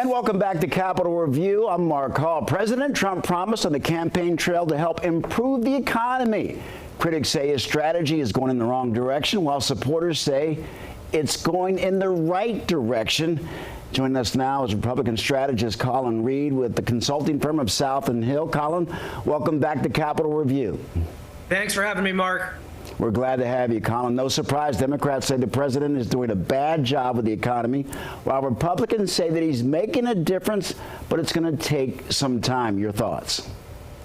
And welcome back to Capitol Review. I'm Mark Hall. President Trump promised on the campaign trail to help improve the economy. Critics say his strategy is going in the wrong direction, while supporters say it's going in the right direction. Joining us now is Republican strategist Colin Reed with the consulting firm of South and Hill. Colin, welcome back to Capitol Review. Thanks for having me, Mark. We're glad to have you, Colin. No surprise, Democrats say the president is doing a bad job with the economy, while Republicans say that he's making a difference, but it's going to take some time. Your thoughts?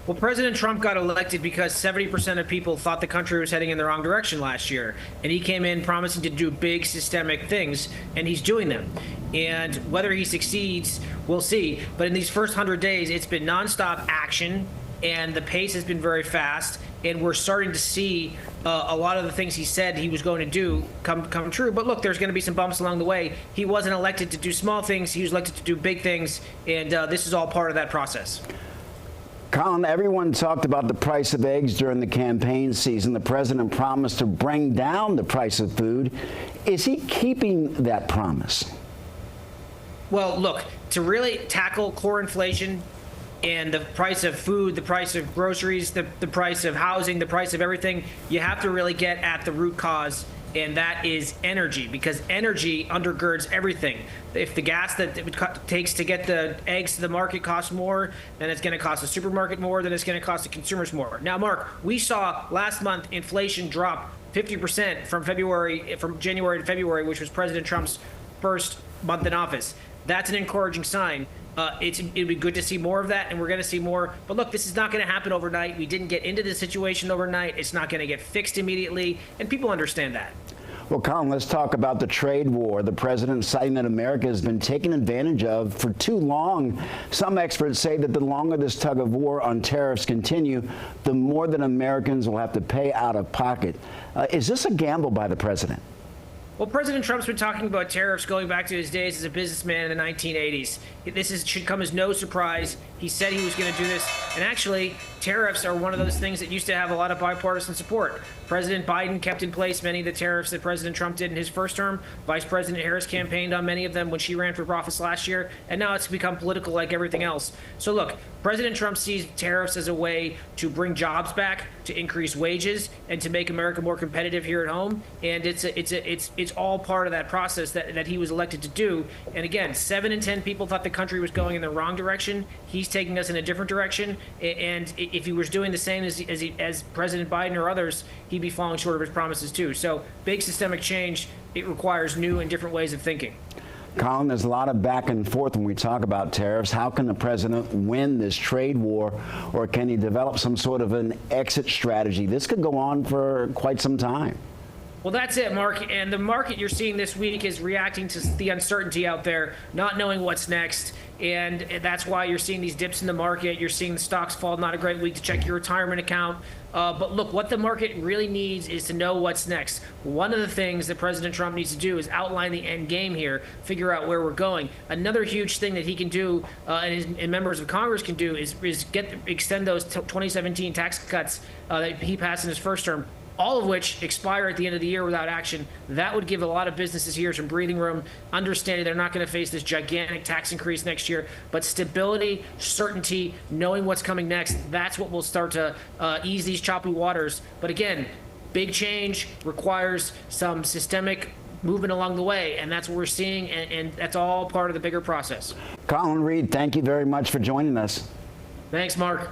Well, President Trump got elected because 70% of people thought the country was heading in the wrong direction last year. And he came in promising to do big systemic things, and he's doing them. And whether he succeeds, we'll see. But in these first 100 days, it's been nonstop action, and the pace has been very fast. And we're starting to see a lot of the things he said he was going to do come true. But look, there's going to be some bumps along the way. He wasn't elected to do small things. He was elected to do big things. And this is all part of that process. Colin, everyone talked about the price of eggs during the campaign season. The president promised to bring down the price of food. Is he keeping that promise? Well, look, to really tackle core inflation and the price of food, the price of groceries, the price of housing, the price of everything, you have to really get at the root cause, and that is energy, because energy undergirds everything. If the gas that it takes to get the eggs to the market costs more, then it's going to cost the supermarket more, then it's going to cost the consumers more. Now, Mark, we saw last month inflation drop 50% from January to February, which was President Trump's first month in office. That's an encouraging sign. It'd be good to see more of that, and we're going to see more. But look, this is not going to happen overnight. We didn't get into this situation overnight. It's not going to get fixed immediately, and people understand that. Well, Colin, let's talk about the trade war. The president citing that America has been taken advantage of for too long. Some experts say that the longer this tug of war on tariffs continue, the more that Americans will have to pay out of pocket. Is this a gamble by the president? Well, President Trump's been talking about tariffs going back to his days as a businessman in the 1980s. Should come as no surprise. He said he was going to do this. And actually, tariffs are one of those things that used to have a lot of bipartisan support. President Biden kept in place many of the tariffs that President Trump did in his first term. Vice President Harris campaigned on many of them when she ran for office last year. And now it's become political like everything else. So look, President Trump sees tariffs as a way to bring jobs back, to increase wages, and to make America more competitive here at home. And it's all part of that process that he was elected to do. And again, 7 in 10 people thought the country was going in the wrong direction. He's taking us in a different direction. And if he was doing the same as President Biden or others, he'd be falling short of his promises too. So big systemic change, it requires new and different ways of thinking. Colin, there's a lot of back and forth when we talk about tariffs. How can the president win this trade war, or can he develop some sort of an exit strategy? This could go on for quite some time. Well, that's it, Mark. And the market you're seeing this week is reacting to the uncertainty out there, not knowing what's next. And that's why you're seeing these dips in the market. You're seeing the stocks fall. Not a great week to check your retirement account. But look, what the market really needs is to know what's next. One of the things that President Trump needs to do is outline the end game here, figure out where we're going. Another huge thing that he can do and members of Congress can do is extend those 2017 tax cuts that he passed in his first term, all of which expire at the end of the year without action. That would give a lot of businesses here some breathing room, understanding they're not going to face this gigantic tax increase next year. But stability, certainty, knowing what's coming next, that's what will start to ease these choppy waters. But again, big change requires some systemic movement along the way, and that's what we're seeing, and that's all part of the bigger process. Colin Reed, thank you very much for joining us. Thanks, Mark.